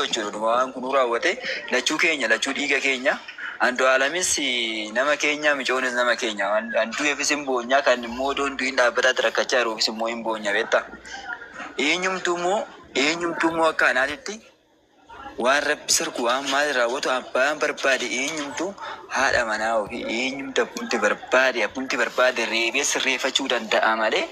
jechuudha. Waan kun raawwate lachuu keenya lachuu dhiiga keenya andu alamis nama keenya michoonis nama keenya andu efisin boonya kan immoo dondu hin dhaabbata rakkachaa jiru efisin immoo hin boonya beektaa. Eenyumtuu akkanaatitti waan rabbi sirku waan maal raawwatu abbaan barbaade eenyumtuu haadha manaa ofii eenyumta abbumti barbaade reebee sirreeffachuu danda'a malee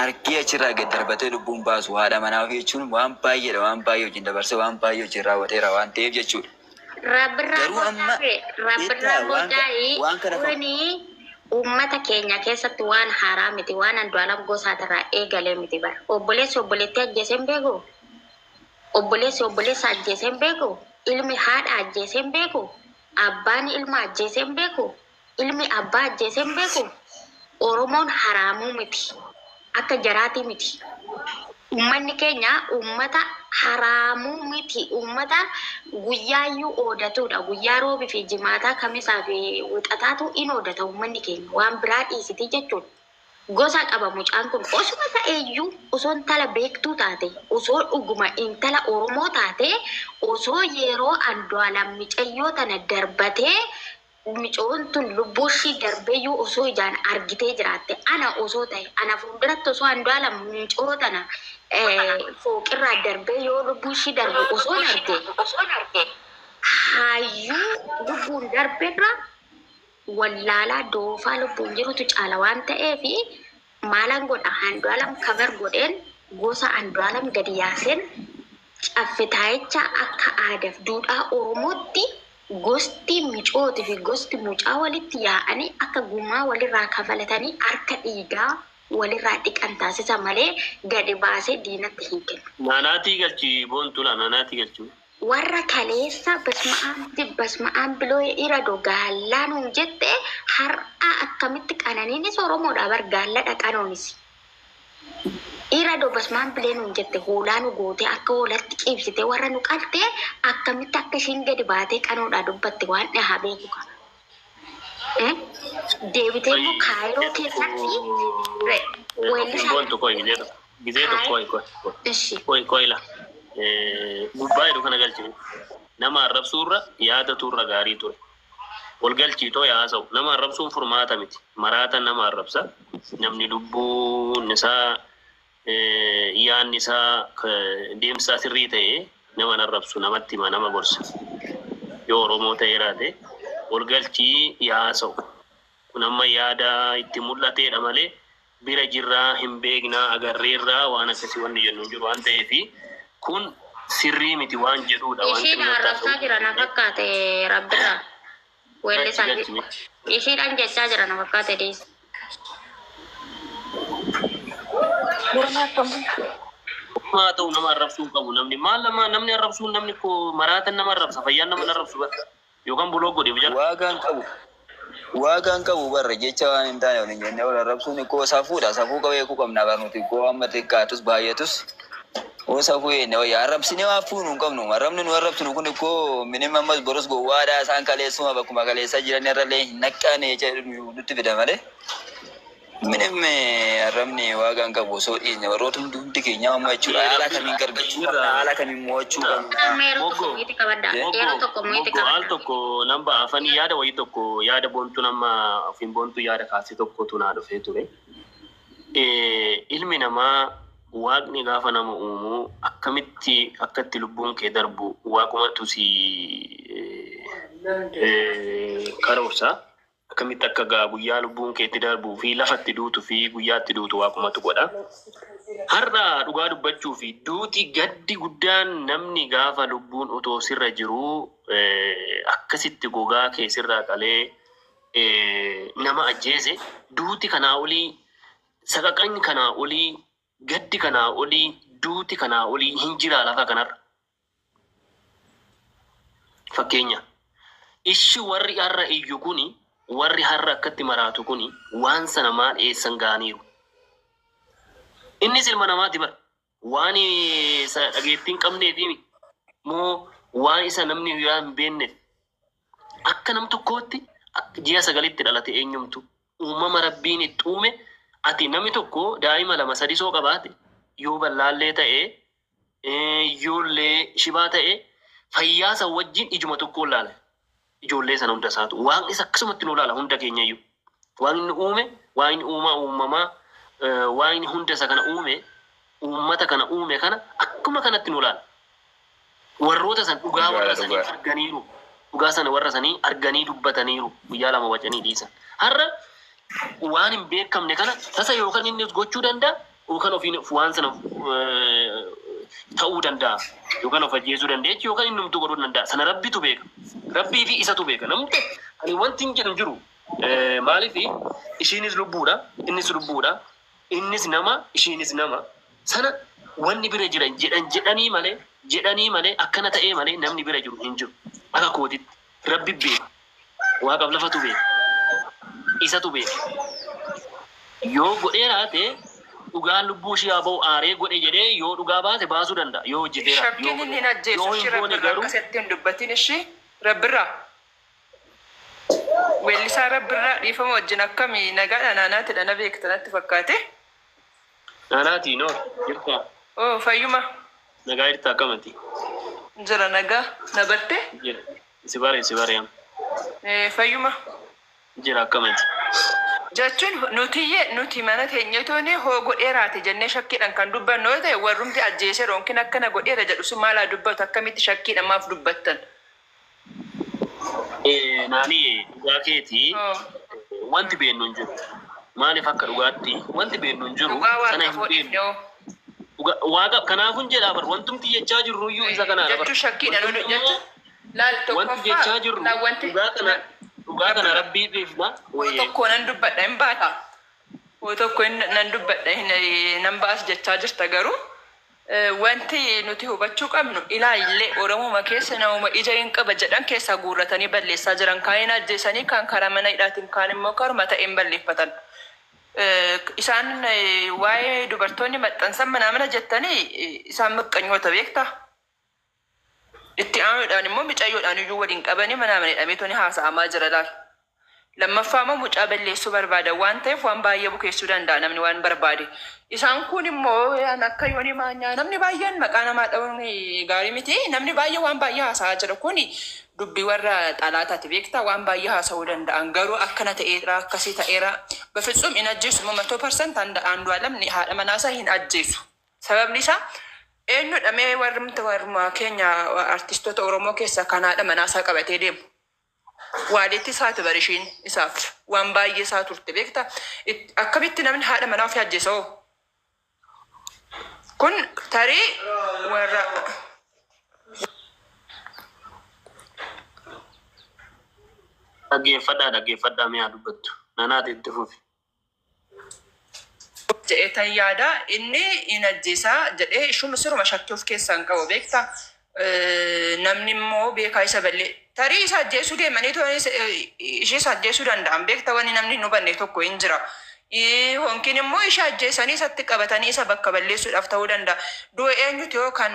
argee achirraa gad darbatee lubbuun baasu haadha manaa ofii jechuun waan baay'eedha waan baay'ee wajjin dabarsee waan baay'ee wajjin raawwateera waan ta'eef jechuudha. Garuu amma waan kana ummata keenya keessatti waan haaraa miti waan Andu'aalam Gosaatirraa eegalee miti bara. Obboleessi ajjeeseen beeku. Obboleessa ajjeeseen beeku. Ilmi haadha ajjeeseen beeku. Abbaan ilma ajjeeseen beeku. Ilmi abbaa ajjeeseen beeku. Oromoon haraamuu miti. Akka jaraatii miti. Ummanni keenya ummata haraamuu miti. Ummata guyyaayyuu oodatudha. Guyyaa roobii fi jimaataa kamisaa fi wixataatu in oodata ummanni keenya. Waan biraa dhiisitii jechuudha. Gosa qaba mucaan kun osuma ta'eeyyuu osoo intala beektuu taate osoo dhuguma intala Oromoo taate osoo yeroo Andu'aalam micayyoo tana darbatee micoon tun lubbuushii darbeeyyuu osoo ijaan argitee jiraatte ana osoo ta'e ana fuulduratti osoo Andu'aalam micoo tana fooqirraa darbee yoo lubbuushii darbe osoo arge hayyuu lubbuun darbeerra wallaalaa doofaa lubbuun jirutu caala waan ta'eefi maalan godha Andu'aalam kabar godheen gosa Andu'aalam gadi yaaseen caffitaayicha akka aadaaf duudhaa Oromootti gosti micooti fi gosti mucaa walitti yaa'anii akka gumaa walirraa kafalatanii harka dhiigaa walirraa dhiqan taasisa malee gadi baasee diinatti hin kennu. Naanaatii galchi boontula naanaatii galchi. Warra kaleessa basma'aan biloo irado gaallaanuu jette har'a akkamitti qananiinis Oromoodhaa bar gaalla dhaqanoonis. Irado basma'aan bileenuu jette hoolaanu gootee akka hoolatti qibsite warra nu qaltee akkamitti akka ishiin gadi baatee qanoodhaa dubbatte waan dhahaa beeku qaba. Deebitee immoo Kaayiroo keessatti weellisaa gubbaa jedhu kana galchine nama arrabsuurra yaada turra gaarii ture wal galchiitoo yaasa'u nama arrabsuun furmaata miti maraata nama arrabsa namni lubbuun isaa yaanni isaa deemsaa sirrii ta'e nama arrabsu namatti hima nama gorsa yoo Oromoo ta'eeraate wal galchii yaasa'u kun amma yaada itti mul'ateedha malee bira jirraa hin beeknaa agarreerraa waan akkasii wanni jennu jiru waan ta'eefi kun sirrii miti waan jedhuudha waan ishiin arrabsaa jira na fakkaate rabbirraa weellisaa ishiidhaan jechaa jira na fakkaate dees maa ta'u nama arrabsuu qabu namni maal namni arrabsuu namni ko maraatan nama arrabsa fayyaan nama arrabsu bara yookaan buloo godhe bijala waagaan qabu barra jecha waan hin taane waliin jennee wal arrabsuun koo safuudha safuu qabee kuu qabnaa barnuti koo amma xiqqaatus baay'atus Osafu ene ya arrabsine waafunu qabnu arrabni nu arrabsinu kun ko minimum mas boros go wada san kaleessuma bakkuma kaleessa jiran irralee naqqane jedhu nutti fida malee minimum arrabni waagaan qabu so dhiine warootum dundi keenya amma jechuudha haala kamiin gargachuu haala kamiin mo'achuu al tokko namba afani yaada wayi tokko yaada bontu nama ofin bontu yaada kaasi tokko tunaa dhufee ture ilmi namaa waaqni gaafa nama uumu akkatti lubbuun kee darbu waaqumatu si karoorsa akkamitti akka guyyaa lubbuun keetti darbuu fi lafatti duutu fi guyyaatti duutu waaqumatu godha. Har'a dhugaa dubbachuu fi duuti gaddi guddaan namni gaafa lubbuun utoo sirra jiru akkasitti gogaa kee sirraa qalee nama ajjeese duuti kanaa olii saqaqanyi kanaa olii gaddi kanaa olii duuti kanaa olii hin jira lafa kanarra. Fakkeenya ishi warri har'a iyyu kuni warri har'a akkatti maraatu kuni waan sana maal eessan gaaniiru. Innis ilma namaati bara waan isa dhageettiin qabneefi moo waan isa namni yaa hin beekneef akka nam tokkootti ji'a sagalitti dhalate eenyumtu uumama rabbiin itti uume. Ati namni tokko daa'ima lama sadi soo qabaate yoo bal'aallee ta'e ijoollee shibaa ta'e fayyaasa wajjin ijuma tokko laala. Ijoollee sana hunda isaatu waan isa akkasumatti nu laala hunda keenya iyyuu. Waan inni uume, waan inni uumamaa, waan inni hunda isa kana uume, uummata kana uume kana akkuma kanatti nu laala. Warroota san dhugaa warra sanii arganiiru. Dhugaa sana warra sanii arganii dubbataniiru. Guyyaa lama wajjanii dhiisan. Har'a waan hin beekamne kana tasa yookaan inni gochuu danda'a yookaan ofiin waan sana ta'uu danda'a yookaan of ajjeesuu danda'a yookaan inni numtu godhuu danda'a. Sana rabbitu beeka. Rabbii fi isatu beeka. Namni ani wanti hin jedhu jiru maaliif ishiinis lubbuudha innis lubbuudha innis nama ishiinis nama sana wanni bira jira jedhanii malee akkana ta'ee malee namni bira jiru hin jiru. Akka kootitti rabbi beeka. Waaqaaf lafatu beeka. Isatu beeka. Yoo godhee raate dhugaa lubbuu ishee haa ba'u aaree godhe jedhee yoo dhugaa baate baasuu danda'a. Yoo hojjeteera. Shakkiin inni hin ajjeesu ishee rabbirraa akkasitti hin dubbatin ishee rabbirraa. Weellisaa rabbirraa dhiifama wajjin akkamii nagaadha naanaatidha na beekta natti fakkaate. Naanaati noo jirta. Oo fayyuma. Nagaa jirta akkamati. Jira nagaa na batte. Jira. Si bare. Fayyuma. Jira akkamati. Jechuun nuti mana teenyetooni hoo godheeraati jennee shakkiidhaan kan dubbannu yoo ta'e warrumti ajjeesee roonkin akkana godheera jedhu sun maalaa dubbatu akkamitti shakkiidhaan maaf dubbattan? Naani dhugaa keetii wanti beennu hin jiru. Maaliif akka dhugaatti wanti beennu hin jiru sana hin beennu. Waaqa kanaafuu jedhaa bar wantumti jechaa jirru iyyuu isa kanaadha. Jechuu shakkiidhaan jechuun laal wanti jechaa jirru dhugaa kana rabbii beekna. Tokko nan dubbadha hin baata. Tokko nan dubbadha nan baas jechaa jirta garuu wanti nuti hubachuu qabnu ilaallee Oromoo keessa nama ija hin qaba jedhan keessa guurratanii balleessaa jiran kaayina ajjeesanii kan karaa mana hidhaatiin kaan immoo karuma ta'een balleeffatan. Isaan waa'ee dubartoonni maxxansan mana jettanii isaan miqqanyoota beektaa? Itti aanuudhaan immoo micayyoodhaan iyyuu waliin qabanii mana hidhameetonni haasa'amaa jira laal. Lammaffaa immoo mucaa balleessuu barbaada waan ta'eef waan baay'ee bukeessuu danda'a namni waan barbaade. Isaan kun immoo akka yooni maanyaa namni baay'een maqaa namaa dha'uun gaarii miti. Namni baay'ee waan baay'ee haasa'aa jira kun dubbii warra xalaataati beektaa waan baay'ee haasa'uu danda'an garuu akkana ta'eera akkasii ta'eera. Bafitsum hin ajjeesu 100% Andu'aalam haadha manaasaa hin ajjeesu. Sababni isaa eenyudha mee warra keenya artistoota Oromoo keessa kan haadha manaasaa qabatee deemu. Waalitti isaati barishiin isaaf waan baay'ee isaa turte beektaa. Akkamitti namni haadha manaa ofii ajjeesa hoo? Kun tarii warra dhaggeeffadhaa mi'a dubbattu. Naanaati itti fufi. Jedheetan yaada inni hin ajjeesaa jedhee ishuma siruma shakkii of keessaa hin qabu beektaa. Namni immoo beekaa isa ballee tarii isa ajjeesuu deemanii ishee isa ajjeesuu danda'an beektaa wanni namni hin hubanne tokko hin jira. Honkiin immoo ishee ajjeesanii isatti qabatanii isa bakka balleessuudhaaf ta'uu danda'a. Du'a eenyuti yoo kan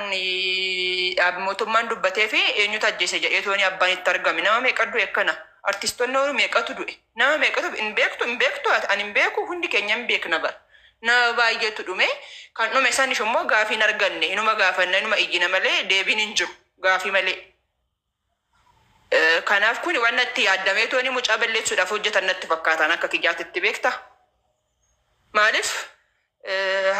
mootummaan dubbatee fi eenyutu ajjeese jedhee tooni abbaan itti argame nama meeqa du'e akkana artistoonni Oromoo meeqatu du'e nama meeqatu hin beektu ani hin beeku hundi keenya hin beekna bara. Nama baay'eetu dhume kan dhume sanis immoo gaafii hin arganne inuma gaafanna inuma iyyina malee deebiin hin jiru gaafii malee. Kanaaf kun waan natti yaadamee tooni mucaa balleessuudhaaf hojjetan natti fakkaatan akka kiyyaatitti beektaa. Maaliif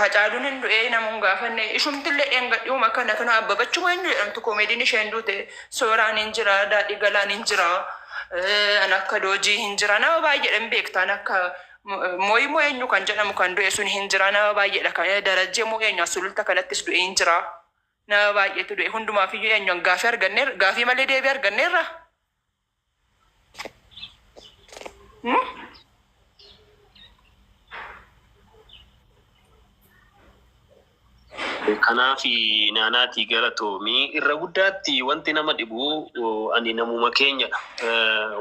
Hacaaluun hin du'ee namuun gaafanne ishumtillee dheengadhiuma kana kana abbabachuu eenyu jedhamtu koomediin isheen duute sooraan hin jira daadhii galaan hin jira an akka doojii hin jira nama baay'eedhaan beektaan akka mooyii eenyu kan jedhamu kan du'e sun hin jira nama baay'eedha kan darajjee moo eenyu sululta kanattis du'e hin jira nama baay'eetu du'e hundumaaf iyyuu eenyuun gaafii arganneerra gaafii malee deebii arganneerra. Kanaaf naanaati gara toomii irra guddaatti wanti nama dhibu ani namuma keenyadha.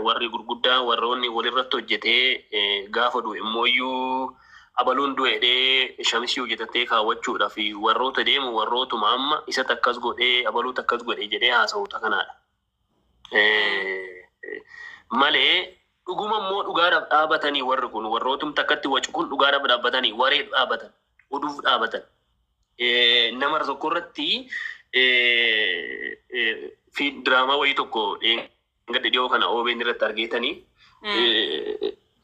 Warri gurguddaa warroonni walirratti hojjetee gaafa du'e immooyyuu abaluun du'edhee shamisii hojjetatee kaawwachuudhaaf warroota deemu warrootuma amma isatti akkas godhee abaluutu akkas godhee jedhee haasa'uuta kanaadha. Malee dhuguma immoo dhugaadhaaf dhaabatanii warri kun warrootumti akkatti wacu kun dhugaadhaaf dhaabbatanii waree dhaabatan oduuf dhaabatan. nama tokko irratti fi diraamaa wayii tokko gadi dhiyoo kana OBN irratti argeetanii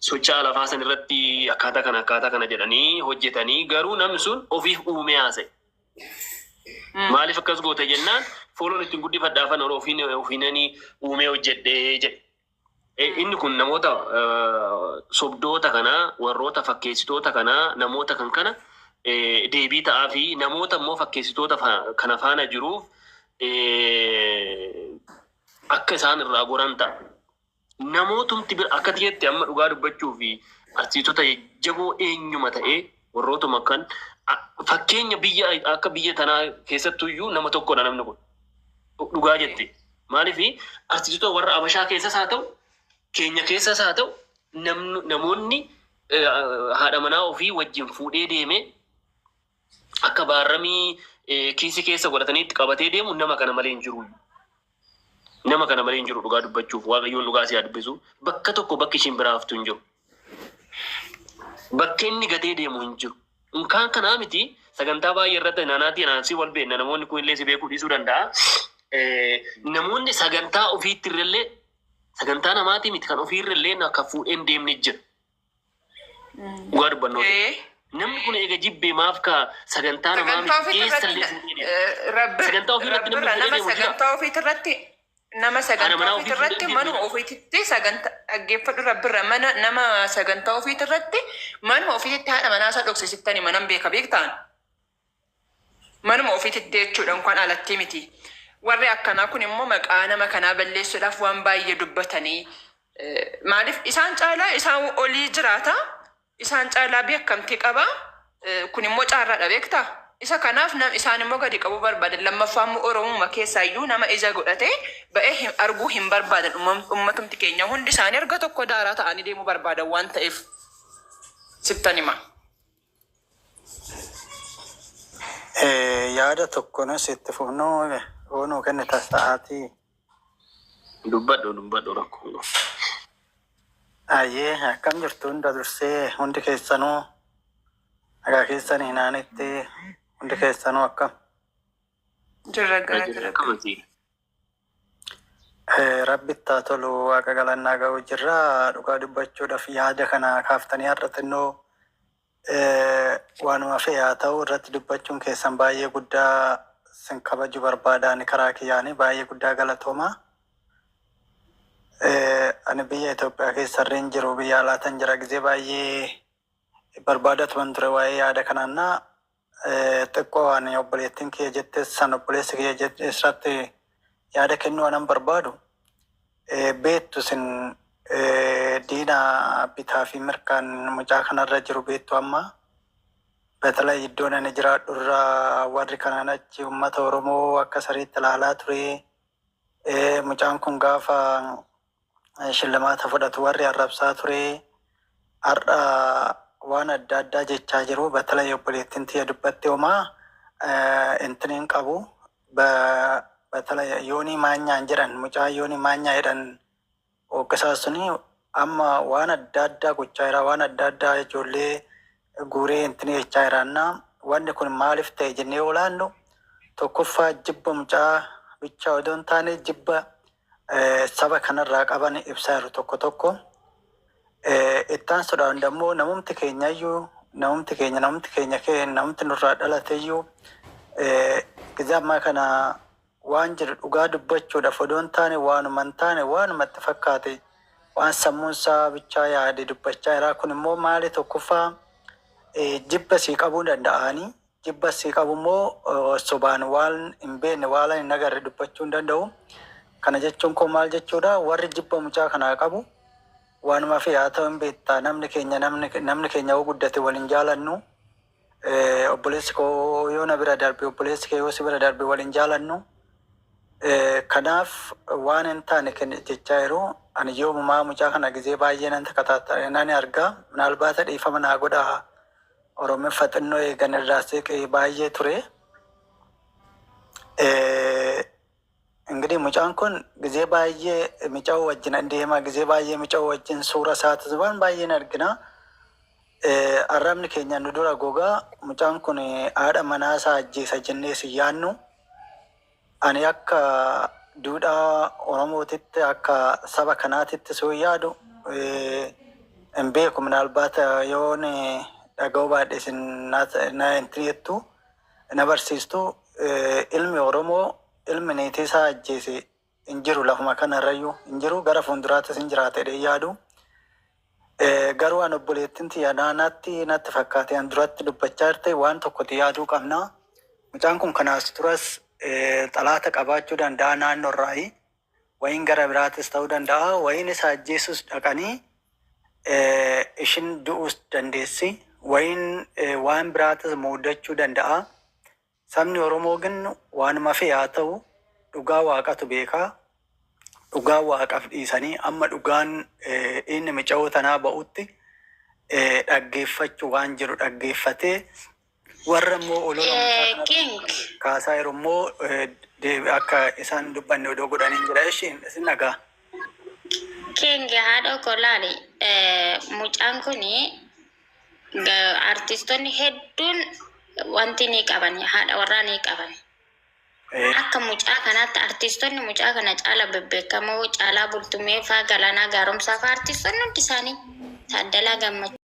socha lafaa san irratti akkaataa kana jedhanii hojjetanii garuu namni sun ofiif uume haasa'e. Maaliif akkas goote jennaan fooloon ittiin guddifadhaafan ofiinanii uumee hojjedhee jedhe. Inni kun namoota sobdoota kanaa warroota fakkeessitoota kanaa namoota kan kana deebii ta'aa fi namoota immoo fakkeessitoota kana faana jiruuf akka isaan irraa goran ta'a. Namootumti bira akka tiyetti amma dhugaa dubbachuu fi arsiisota jajjaboo eenyuma ta'ee warrootuma kan fakkeenya biyya akka biyya tanaa keessattuyyuu nama tokkodha namni kun dhugaa jette. Maaliif arsiisota warra Abashaa keessas haa ta'u keenya keessas haa ta'u namoonni haadha manaa ofii wajjin fuudhee deeme akka baarramii kiisii keessa godhatanii itti qabatee deemu nama kana malee hin jiru. Nama kana malee hin jiru dhugaa dubbachuuf waaqayyoon dhugaa si dubbisu bakka tokko bakki ishiin biraa haftu hin jiru. Bakka inni gatee deemu hin jiru. Unkaan kanaa miti sagantaa baay'ee irratti naansi wal beekna namoonni kun illee si beekuu dhiisuu danda'a. Namoonni sagantaa ofiitti irrallee sagantaa namaatii miti kan ofii irrallee akka fuudheen deemne jira. Dhugaa dubbannooti. Namni kun eega jibbee maaf ka sagantaa namaa miti keessallee sagantaa ofii irratti namni sagantaa ofii irratti nama sagantaa ofii irratti manuma ofiitti sagantaa dhaggeeffadhu rabbirra nama sagantaa ofii irratti manuma ofiitti haadha manaa isaa dhoksisittanii manan beektaan manuma ofiitti jechuudha kan alatti miti. Warri akkanaa kun immoo maqaa nama kanaa balleessuudhaaf waan baay'ee dubbatanii maaliif isaan caalaa isaan olii jiraata isaan caalaa beekamtii qaba kun immoo caarraadha beektaa. Isa kanaaf isaan immoo gadi qabu barbaadan lammaffaan Oromuma keessaayyuu nama ija godhatee ba'ee arguu hin barbaadan uummatumti keenya hundi isaanii erga tokko daaraa ta'anii deemuu barbaadan waan ta'eef sittan hima. Yaada tokkoon sitti fufnoo oonuu kenne tasa'aatii. Dubbadhu rakkoo. Ayyee akkam jirtu hunda dursee hundi keessanuu nagaa keessan hinaanitti hundi keessanuu akkam. Jirra Rabbitti haa tolu waaqa galannaa ga'uu jirra dhugaa dubbachuudhaaf yaada kana kaaftanii har'atinnoo waanuma fe'ee haa ta'u irratti dubbachuun keessan baay'ee guddaa sin kabaju barbaadaan karaa kiyyaanii baay'ee guddaa galatoomaa. Ani biyya Itoophiyaa keessarreen jiru biyya alaatan jira gizee baay'ee barbaadatuman ture waa'ee yaada kanaannaa xiqqoo waan obboleettiin kiyya jettes san obboleessi kiyya jettes irratti yaada kennuu anan barbaadu beettu sin diina bitaa fi mirkaan mucaa kanarra jiru beettu amma betalaa iddoon ani jiraadhu irraa warri kanaan achi uummata Oromoo akka sariitti ilaalaa ture mucaan kun gaafa shillamaata fudhatu warri arrabsaa ture har'a waan adda addaa jechaa jiru betalaa obboleettiin tiyya dubbatte homaa intiniin qabu betalaa yoonii maanyaan jedhan mucaa yoonii maanyaa jedhan hooqisaa suni amma waan adda addaa gochaa jira waan adda addaa ijoollee guuree intinii jechaa jiraannaa wanni kun maaliif ta'e jennee olaannu tokkoffaa jibba mucaa bichaa odoo hin taane jibba saba kanarraa qaban ibsaa jiru tokko ittaan sodaan dammoo namumti keenyayyuu namumti nurraa dhalateyyuu gizee ammaa kana waan jiru dhugaa dubbachuudhaaf odoo hin taane waanuma hin taane waanuma itti fakkaate waan sammuun isaa bichaa yaade dubbachaa jira kun immoo maali tokkoffaa jibba sii qabuu danda'anii jibba sii qabu immoo sobaan waan hin beekne waan hin agarre dubbachuu hin danda'u. Kana jechuun koo maal jechuudha warri jibba mucaa kanaa qabu waanuma fi haa ta'u hin beektaa namni keenya yoo guddate waliin jaalannu obboleessi koo yoo na bira darbe obboleessi kee yoo si bira darbe waliin jaalannu kanaaf waan hin taane jechaa jiru ani yoomumaa mucaa kana gizee baay'ee nan takataata nani argaa minaalbaata dhiifama naa godhaa Oromeeffa xinnoo eegan irraa seeqee baay'ee ture. Enggak mucaan kun gizee baay'ee mucaa wajjin deema gizee baay'ee mucaa wajjin suura isaatis waan baay'een argina. arrabni keenya nu dura gogaa mucaan kun haadha manaasaa ajjeesa jennee si yaannu ani akka duudhaa Oromootitti akka saba kanaatitti soo yaadu hin beeku minaalbaata yoon dhaga'uu baadhe isin na intriettu na barsiistu ilmi Oromoo ilmi niitii isaa ajjeese hin jiru lafuma kanarrayyuu hin jiru gara fuulduraattis hin jiraate jedhee yaadu. Garuu an obboleettiin yaadaanaatti natti fakkaate an duratti dubbachaa jirte waan tokkotti yaaduu qabna. Mucaan kun kanaas turas xalaata qabaachuu danda'a naannoo irraayi. Wayin gara biraatis ta'uu danda'a. Wayin isa ajjeesus dhaqanii ishin du'uus dandeessi. Wayin waan biraatis muudachuu danda'a. Sabni Oromoo gin waanuma fe'e haa ta'u dhugaa waaqatu beekaa. Dhugaa waaqaf dhiisanii amma dhugaan inni mica'oo tanaa ba'utti dhaggeeffachuu waan jiru dhaggeeffatee warra immoo olola kaasaa yeroo immoo akka isaan dubbanne odoo godhanii jira ishiin isin dhagaa. Kenge haadha kolaali mucaan kuni artistoonni hedduun wanti ni qaban haadha warraa ni qaban. Akka mucaa kanaatti artistoonni mucaa kana caala bebbeekamoo caalaa bultumee faa Galaanaa Gaaromsaa faa artistoonni hundi isaanii Taaddalaa Gammachuu